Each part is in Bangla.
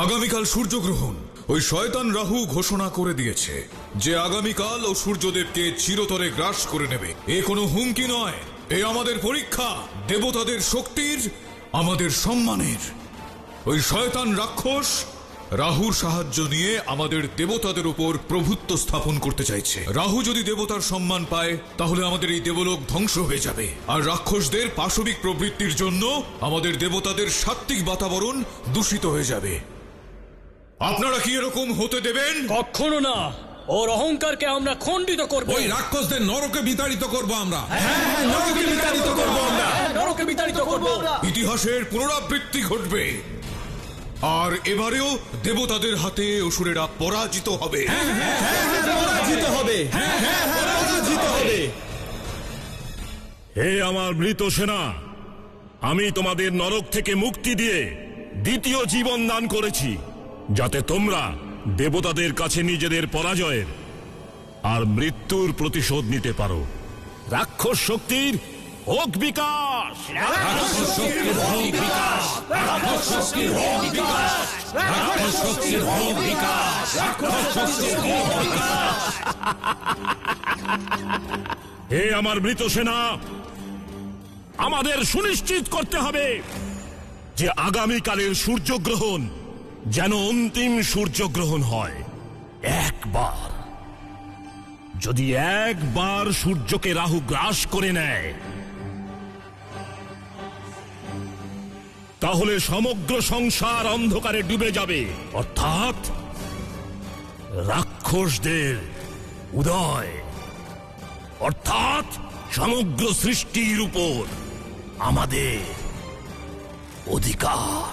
আগামীকাল সূর্যগ্রহণ। ওই শয়তান রাহু ঘোষণা করে দিয়েছে যে আগামীকাল ও সূর্যদেবকে চিরতরে গ্রাস করে নেবে। এ কোনো হুমকি নয়, এ আমাদের পরীক্ষা, দেবতাদের শক্তির, আমাদের সম্মানের। ওই শয়তান রাক্ষস রাহুর সাহায্য নিয়ে আমাদের দেবতাদের উপর প্রভুত্ব স্থাপন করতে চাইছে। রাহু যদি দেবতার সম্মান পায় তাহলে আমাদের এই দেবলোক ধ্বংস হয়ে যাবে, আর রাক্ষসদের পাশবিক প্রবৃত্তির জন্য আমাদের দেবতাদের সাত্ত্বিক বাতাবরণ দূষিত হয়ে যাবে। আপনারা কি এরকম হতে দেবেন? কখনো না। ওর অহংকারকে আমরা খণ্ডিত করব। ওই রাক্ষসদের নরকে বিতাড়িত করব আমরা। নরকে বিতাড়িত করব আমরা। নরকে বিতাড়িত করব। ইতিহাসের পুনরাবৃত্তি ঘটবে, আর এবারেও দেবতাদের হাতে অসুরেরা পরাজিত হবে। পরাজিত হবে, পরাজিত হবে। হে আমার মৃত সেনা, আমি তোমাদের নরক থেকে মুক্তি দিয়ে দ্বিতীয় জীবন দান করেছি, যাতে তোমরা দেবতাদের কাছে নিজেদের পরাজয়ের আর মৃত্যুর প্রতিশোধ নিতে পারো। রাক্ষস শক্তির হোক বিকাশ! রাক্ষস শক্তির হোক বিকাশ! রাক্ষস শক্তির হোক বিকাশ! রাক্ষস শক্তির হোক বিকাশ! রাক্ষস শক্তির হোক বিকাশ! হে আমার মৃত সেনা, আমাদের সুনিশ্চিত করতে হবে যে আগামীকালের সূর্যগ্রহণ যেন অন্তিম সূর্যগ্রহণ হয়। একবার যদি একবার সূর্যকে রাহু গ্রাস করে নেয়, তাহলে সমগ্র সংসার অন্ধকারে ডুবে যাবে, অর্থাৎ রাক্ষসদের উদয়, অর্থাৎ সমগ্র সৃষ্টির উপর আমাদের অধিকার।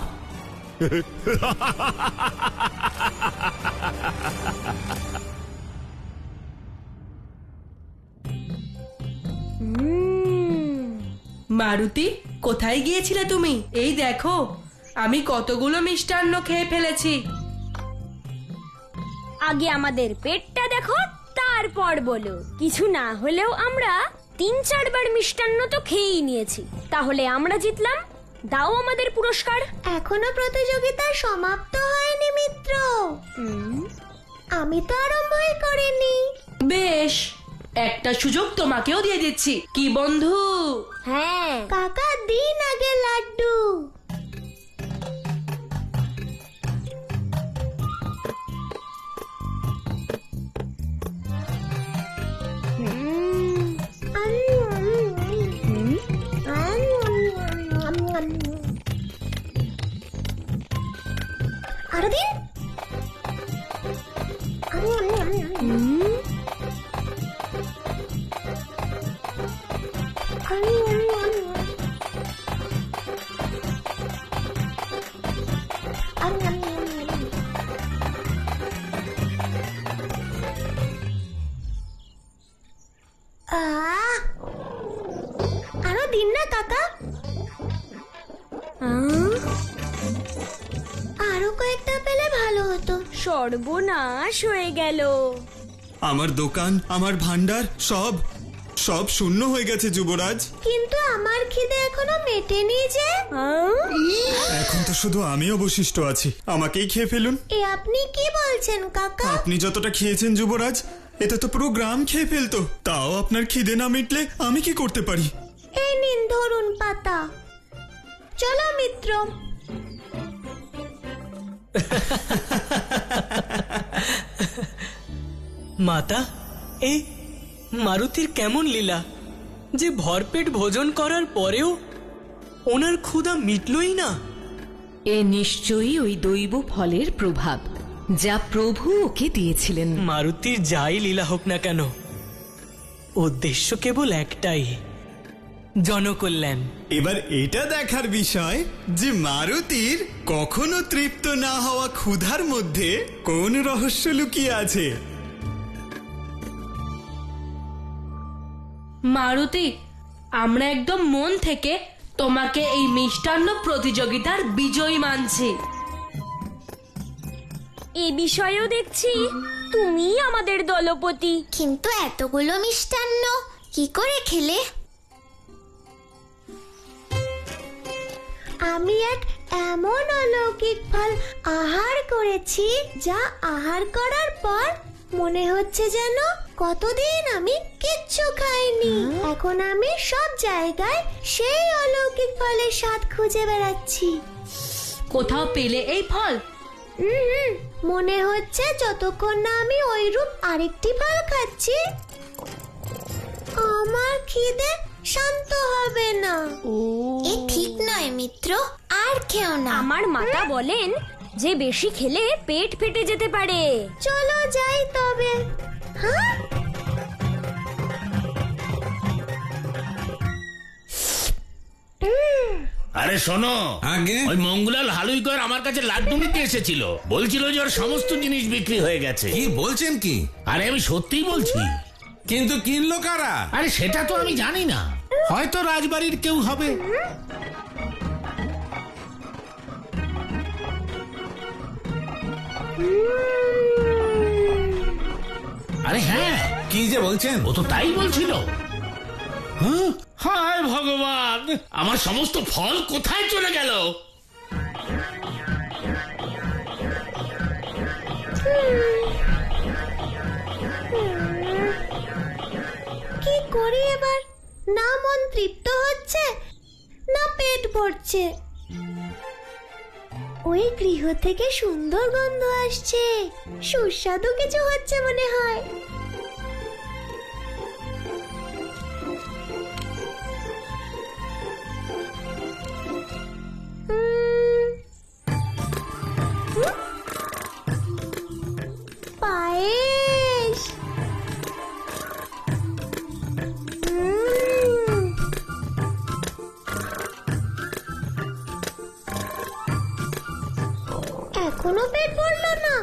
মারুতি, কোথায় গিয়েছিলে তুমি? এই দেখো, আমি কতগুলো মিষ্টান্ন খেয়ে ফেলেছি। আগে আমাদের পেটটা দেখো, তারপর বলো। কিছু না হলেও আমরা ৩-৪ বার মিষ্টান্ন তো খেয়েই নিয়েছি। তাহলে আমরা জিতলাম, দাও আমাদের পুরস্কার। এখনো প্রতিযোগিতা সমাপ্ত হয়নি মিত্র, আমি তো আরম্ভই করিনি। বেশ, একটা সুযোগ তোমাকেও দিয়ে দিচ্ছি, কি বন্ধু? হ্যাঁ কাকা, দিন আগে লাড্ডু। আরো দিন। আরো দিন না কাকা, আরো কয়েকটা পেলে ভালো হতো। সর্বনাশ হয়ে গেল। আমার দোকান, আমার ভান্ডার সব শূন্য হয়ে গেছে যুবরাজ। কিন্তু আমার খিদে এখনো মেটেনি যে। এখন তো শুধু আমি অবশিষ্ট আছি, আমাকেই খেয়ে ফেলুন। এ আপনি কি বলছেন কাকা? আপনি যতটা খেয়েছেন যুবরাজ, এটা তো পুরো গ্রাম খেয়ে ফেলতো। তাও আপনার খিদে না মিটলে আমি কি করতে পারি? এই নিন, ধরুন পাতা। চলো মিত্র। মাতা, এই মারুতির কেমন লীলা যে ভরপেট ভোজন করার পরেও ওনার ক্ষুধা মিটলই না। এ নিশ্চয়ই ওই দৈব ফলের প্রভাব যা প্রভু ওকে দিয়েছিলেন। মারুতির যাই লীলা হোক না কেন, উদ্দেশ্য কেবল একটাই, জনকল্যাণ। এবার এটা দেখার বিষয় যে মারুতির কখনো তৃপ্ত না হওয়া ক্ষুধার মধ্যে কোন রহস্য লুকিয়ে আছে। মারুতি, আমরা একদম মন থেকে তোমাকে এই মিষ্টান্ন প্রতিযোগিতার বিজয়ী মানছি। এ বিষয়েও দেখছি তুমি আমাদের দলপতি। কিন্তু এতগুলো মিষ্টান্ন কি করে খেলে? আমি এক এমন অলৌকিক ফল আহার করেছি যা আহার করার পর মনে হচ্ছে যেন কতদিন আমি কিচ্ছু খাইনি। এখন আমি সব জায়গায় সেই অলৌকিক ফলের স্বাদ খুঁজে বেড়াচ্ছি। কোথাও পেলে এই ফল? মনে হচ্ছে যতক্ষণ না আমি ওইরূপ আরেকটি ফল খাচ্ছি আমার খিদে শান্ত হবে না। এ ঠিক নয় মিত্র, আর খেও না। আমার মাতা বলেন যে বেশি খেলে পেট ফেটে যেতে পারে। চলো যাই তবে। হ্যাঁ, আরে শোনো, আগে ওই মঙ্গলাল হালুইকর আমার কাছে লাড্ডু নিতে এসেছিল, বলছিল যে ওর সমস্ত জিনিস বিক্রি হয়ে গেছে। কি বলছেন কি? আরে আমি সত্যিই বলছি। কিন্তু কিনলো কারা? আরে সেটা তো আমি জানি না, হয়তো রাজবাড়ির কেউ হবে। আরে হ্যাঁ, কি যে বলছেন? ও তো তাই বলছিল। হায় ভগবান, আমার সমস্ত ফল কোথায় চলে গেল? কি করি এবার? না মন তৃপ্ত হচ্ছে না পেট ভরছে। ওই গৃহ থেকে সুন্দর গন্ধ আসছে, সুস্বাদু কিছু হচ্ছে মনে হয়। পায়েস। এখনো পেট ভরলো না।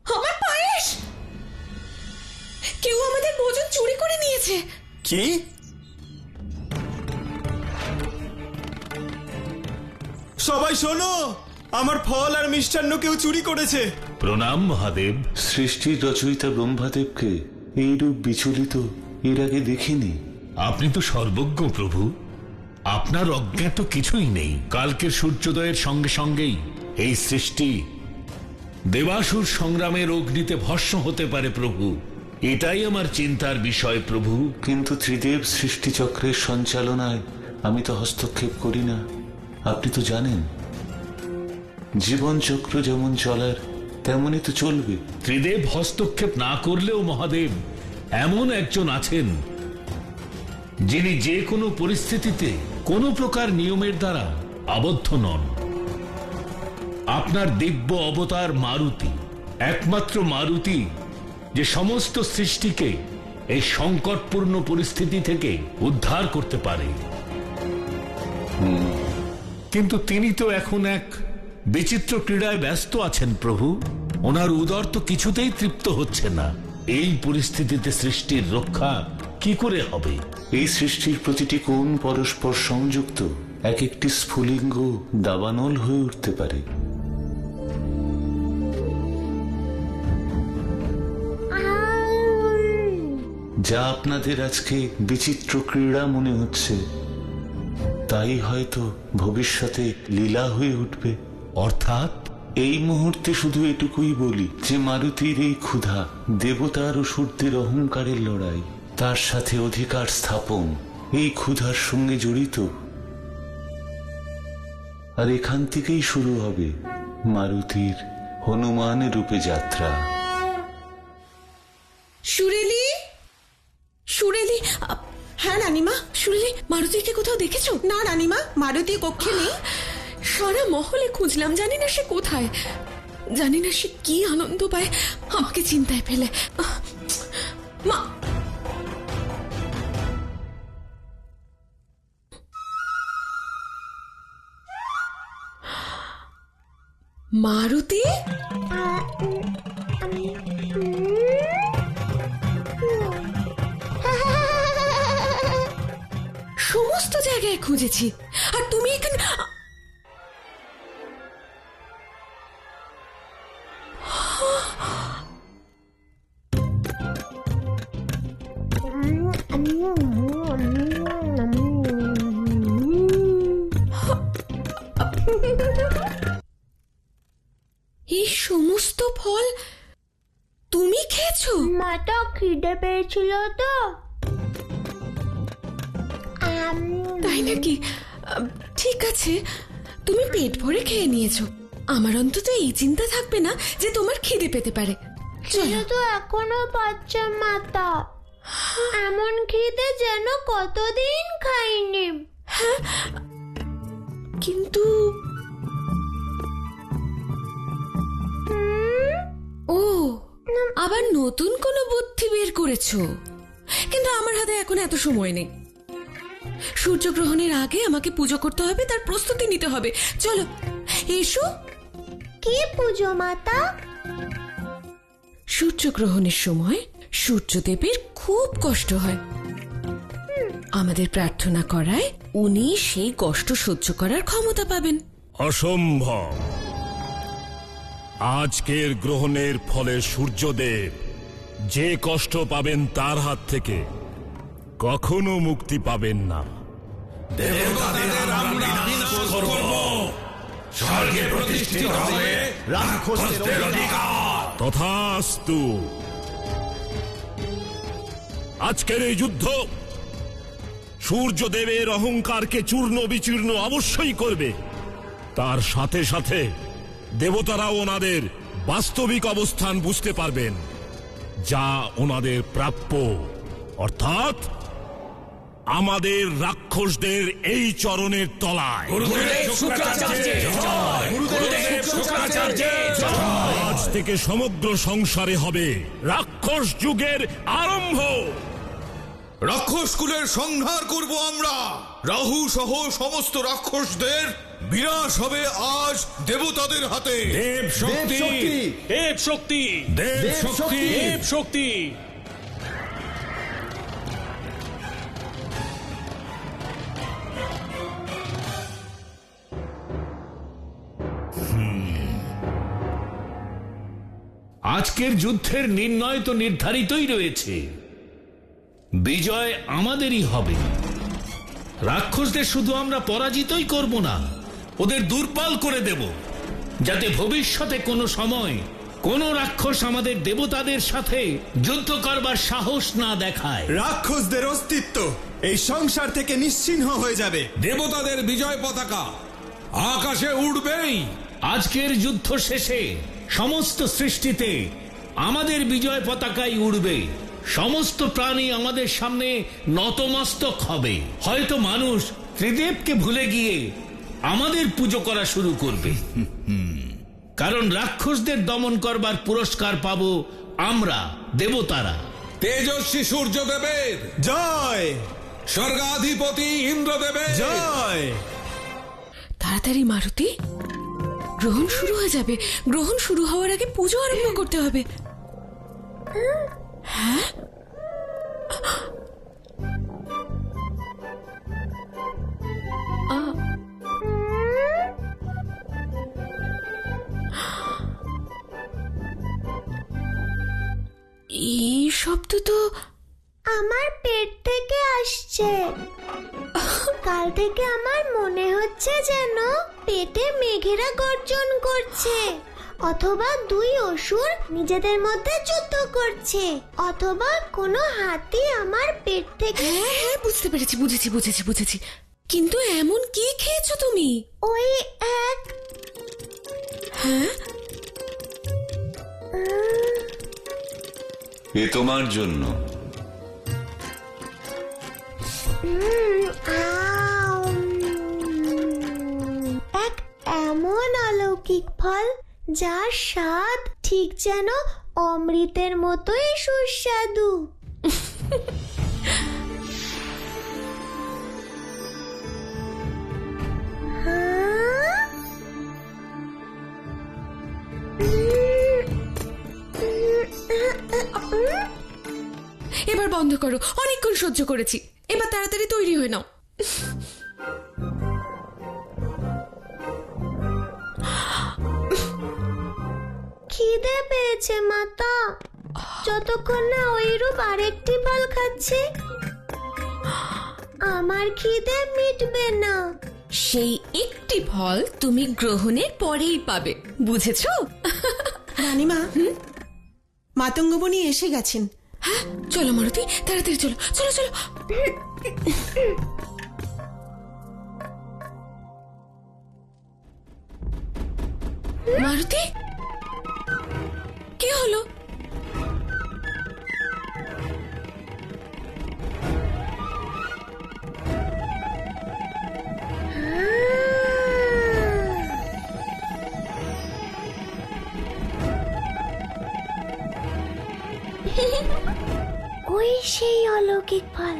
আমার পায়েস! কেউ আমাদের ভোজন চুরি করে নিয়েছে। কি? সবাই শোনো, আমার ফল আর মিষ্টান্ন কেউ চুরি করেছে। প্রণাম মহাদেব। সৃষ্টির রচয়িতা ব্রহ্মাদেবকে এইরূপ বিচলিত এর আগে দেখিনি। আপনি তো সর্বজ্ঞ প্রভু, আপনার অজ্ঞাত কিছুই নেই। কালকের সূর্যোদয়ের সঙ্গে সঙ্গেই এই সৃষ্টি দেবাসুর সংগ্রামের অগ্নিতে ভস্ম হতে পারে প্রভু। এটাই আমার চিন্তার বিষয় প্রভু। কিন্তু ত্রিদেব সৃষ্টিচক্রের সঞ্চালনায় আমি তো হস্তক্ষেপ করি না। আপনি তো জানেন, জীবনচক্র যেমন চলার তেমনই তো চলবে। ত্রিদেব হস্তক্ষেপ না করলেও মহাদেব এমন একজন আছেন যিনি যে কোনো পরিস্থিতিতে কোনো প্রকার নিয়মের দ্বারা আবদ্ধ নন। আপনার দিব্য অবতার মারুতি, একমাত্র মারুতি যে সমস্ত সৃষ্টিকে এই সংকটপূর্ণ পরিস্থিতি থেকে উদ্ধার করতে পারে। কিন্তু তিনি তো এখন এক বিচিত্র ক্রীড়ায় ব্যস্ত আছেন প্রভু। ওনার উদর তো কিছুতেই তৃপ্ত হচ্ছে না। এই পরিস্থিতিতে সৃষ্টির রক্ষা কি করে হবে? এই সৃষ্টির প্রতিটি কোণ পরস্পর সংযুক্ত, এক একটি স্ফুলিঙ্গ দাবানল হয়ে উঠতে পারে। যা আপনাদের আজকে বিচিত্র ক্রীড়া মনে হচ্ছে, তাই হয়তো ভবিষ্যতে লীলা হয়ে উঠবে। অর্থাৎ এই মুহূর্তে শুধু এটুকুই বলি যে মারুতির এই ক্ষুধা দেবতার অসুরদের অহংকারের লড়াই, তার সাথে অধিকার স্থাপন এই ক্ষুধার সঙ্গে জড়িত। আর এখান থেকেই শুরু হবে মারুতির হনুমান রূপে যাত্রা। সুরেলি, সুরেলি! হ্যাঁ রানীমা, সুরেলি, মারুতিকে কোথাও দেখেছো? না রানীমা, মারুতি কক্ষে নেই। সারা মহলে খুঁজলাম, জানি না সে কোথায়, জানি না সে কি আনন্দ পায় আমাকে চিন্তায় ফেলে। মা, মারুতি? সমস্ত জায়গায় খুঁজেছি, আর তুমি এখানে। এই সমস্ত ফল তুমি খেয়েছো? মাতা খিদে পেয়েছিল তো। তাই নাকি? ঠিক আছে, তুমি পেট ভরে খেয়ে নিয়েছো। আমার অন্তত এই চিন্তা থাকবে না যে তোমার খিদে পেতে পারে। খিদে তো এখনো পাচ্ছে মাতা, এমন খিদে যেন কতদিন খাইনি। কিন্তু ও, আবার নতুন কোনো বুদ্ধি বের করেছো? কিন্তু আমার হাতে এখন এত সময় নেই। সূর্যগ্রহণের আগে আমাকে পুজো করতে হবে, তার প্রস্তুতি নিতে হবে। চলো এসো। কি পুজো মাতা? সূর্যগ্রহণের সময় সূর্যদেবের খুব কষ্ট হয়। আমাদের প্রার্থনা করায় উনি সেই কষ্ট সহ্য করার ক্ষমতা পাবেন। অসম্ভব। আজকের গ্রহণের ফলে সূর্যদেব যে কষ্ট পাবেন তার হাত থেকে কখনো মুক্তি পাবেন না। দেবতাদের আমরা বিনাশ করব। স্বর্গে প্রতিষ্ঠিত হবে রাক্ষসদের অধিকার। তথাস্তু। আজকের এই যুদ্ধ সূর্যদেবের অহংকারকে চূর্ণ বিচূর্ণ অবশ্যই করবে। তার সাথে সাথে দেবতারাও ওনাদের বাস্তবিক অবস্থান বুঝতে পারবেন, যা ওনাদের প্রাপ্য, অর্থাৎ আমাদের রাক্ষসদের এই চরণের তলায়। আজ থেকে সমগ্র সংসারে হবে রাক্ষস যুগের আরম্ভ। রাক্ষস কুলের সংহার করব আমরা। রাহু সহ সমস্ত রাক্ষসদের বিনাশ হবে আজ দেবতাদের হাতে। দেব শক্তি, দেব শক্তি, দেব শক্তি, দেব শক্তি। আজকের যুদ্ধের নির্ণয় তো নির্ধারিতই রয়েছে। বিজয় আমাদেরই হবে। রাক্ষসদের শুধু আমরা পরাজিতই করব না, ওদের দুর্বল করে দেব, যাতে ভবিষ্যতে কোনো সময় কোনো রাক্ষস আমাদের দেবতাদের সাথে যুদ্ধ করবার সাহস না দেখায়। রাক্ষসদের অস্তিত্ব এই সংসার থেকে নিশ্চিহ্ন হয়ে যাবে। দেবতাদের বিজয় পতাকা আকাশে উড়বেই। আজকের যুদ্ধ শেষে সমস্ত সৃষ্টিতে আমাদের বিজয় পতাকাই উড়বে। সমস্ত প্রাণী আমাদের সামনে নতমস্তক হবে। হয়তো মানুষ ত্রিদেবকে ভুলে গিয়ে আমাদের পুজো করা শুরু করবে, কারণ রাক্ষসদের দমন করবার পুরস্কার পাবো আমরা দেবতারা। তেজস্বী সূর্যদেবের জয়, স্বর্গাধিপতি ইন্দ্রদেবের জয়। তাড়াতাড়ি মারুতি, গ্রহণ শুরু হয়ে যাবে। গ্রহণ শুরু হওয়ার আগে পুজো আরম্ভ করতে হবে। হ্যাঁ, এই শব্দ তো আমার পেট থেকে আসছে। কাল থেকে আমার মনে হচ্ছে যেন পেটে মেঘেরা গর্জন করছে, অথবা দুই অসুর নিজেদের মধ্যে যুদ্ধ করছে, অথবা কোনো হাতি আমার পেট থেকে। হ্যাঁ হ্যাঁ, বুঝতে পেরেছি, বুঝেছি বুঝেছি বুঝেছি। কিন্তু এমন কি খেয়েছো তুমি? ওই এক। হ্যাঁ, এ তোমার জন্য। এক এমন অলৌকিক ফল যার স্বাদ ঠিক যেন অমৃতের মতোই সুস্বাদু। এবার বন্ধ করো, অনেকক্ষণ সহ্য করেছি। এবার তাড়াতাড়ি তৈরি হয়ে নাও। খিদে পেয়েছে মাতা, যতক্ষণ না ওই রূপ আরেকটি ফল খাচ্ছে। আমার খিদে মিটবে না। সেই একটি ফল তুমি গ্রহণের পরেই পাবে, বুঝেছো? রানীমা, মাতঙ্গবনী এসে গেছেন। হ্যাঁ, চলো মারুতি, তাড়াতাড়ি চলো, চলো চলো। মারুতি, কি হলো? ওই সেই অলৌকিক ফল।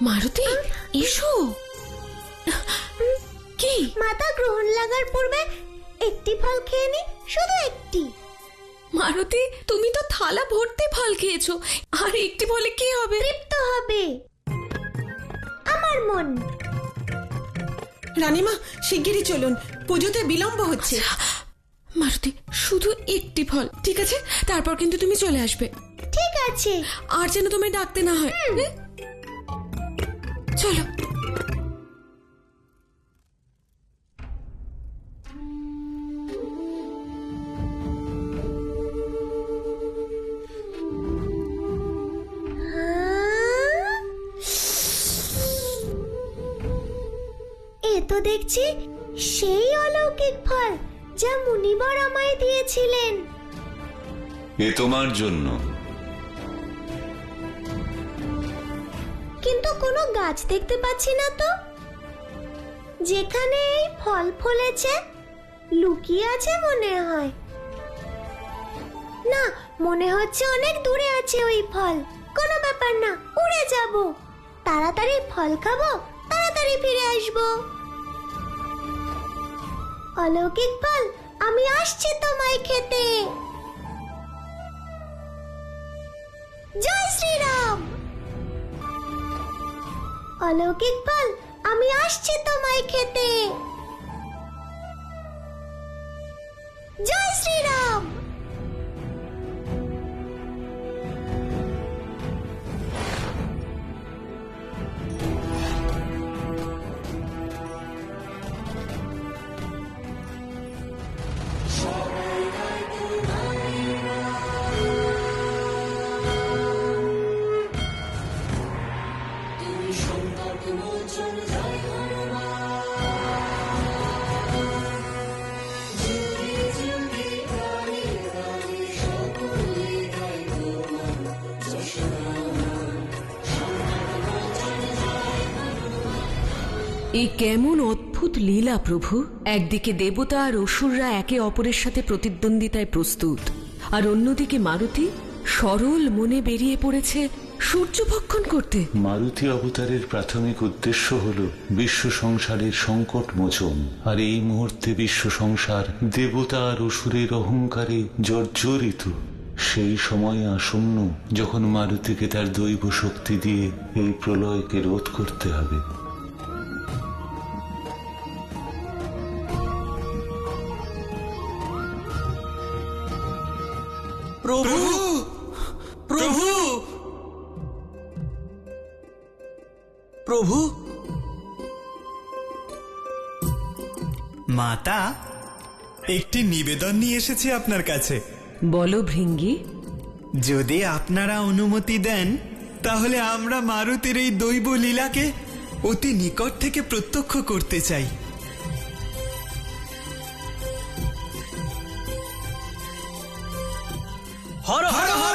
মারুতি, এসো। কি? মাতা গ্রহণ লাগার পূর্বে একটি ফল খেয়ে নি, শুধু একটি। মারুতি, তুমি তো থালা ভর্তি ফল খেয়েছো, আর একটি ফলে কি হবে? তৃপ্ত হবে আমার মন। রানীমা, শিগগিরই চলুন, পুজোতে বিলম্ব হচ্ছে। মারুতি, শুধু একটি ফল, ঠিক আছে? তারপর কিন্তু তুমি চলে আসবে। ঠিক আছে। আর যেন তোমায় ডাকতে না হয়। চলো। এ তো দেখছি সেই অলৌকিক ফল যা মুনিবর আমায় দিয়েছিলেন। এ তোমার জন্য। কিন্তু কোনো গাছ দেখতে পাচ্ছি না তো। যেখানে এই ফল ফলেছে লুকিয়ে আছে মনে হয়। না, মনে হচ্ছে অনেক দূরে আছে ওই ফল। কোনো ব্যাপার না, উড়ে যাব। তাড়াতাড়ি ফল খাবো, তাড়াতাড়ি ফিরে আসবো। অলৌকিক ফল, আমি আসছি তোমায় খেতে। জয় শ্রীরাম। অলৌকিক ফল, আমি আসছি তোমায় খেতে। জয় শ্রীরাম। এ কেমন অদ্ভুত লীলা প্রভু! একদিকে দেবতা আর অসুররা একে অপরের সাথে প্রতিদ্বন্দ্বিতায় প্রস্তুত, আর অন্যদিকে মারুতি সরল মনে বেরিয়ে পড়েছে সূর্য ভক্ষণ করতে। মারুতি অবতারের প্রাথমিক উদ্দেশ্য হল বিশ্ব সংসারের সংকট মোচন, আর এই মুহূর্তে বিশ্ব সংসার দেবতা আর অসুরের অহংকারে জর্জরিত। সেই সময় আসন্ন যখন মারুতিকে তার দৈব শক্তি দিয়ে এই প্রলয়কে রোধ করতে হবে। প্রভু, প্রভু, প্রভু। মাতা, একটি নিবেদন নিয়ে এসেছি আপনার কাছে। বলো ভৃঙ্গি। যদি আপনারা অনুমতি দেন তাহলে আমরা মারুতির এই দৈব লীলাকে অতি নিকট থেকে প্রত্যক্ষ করতে চাই। হর হর হর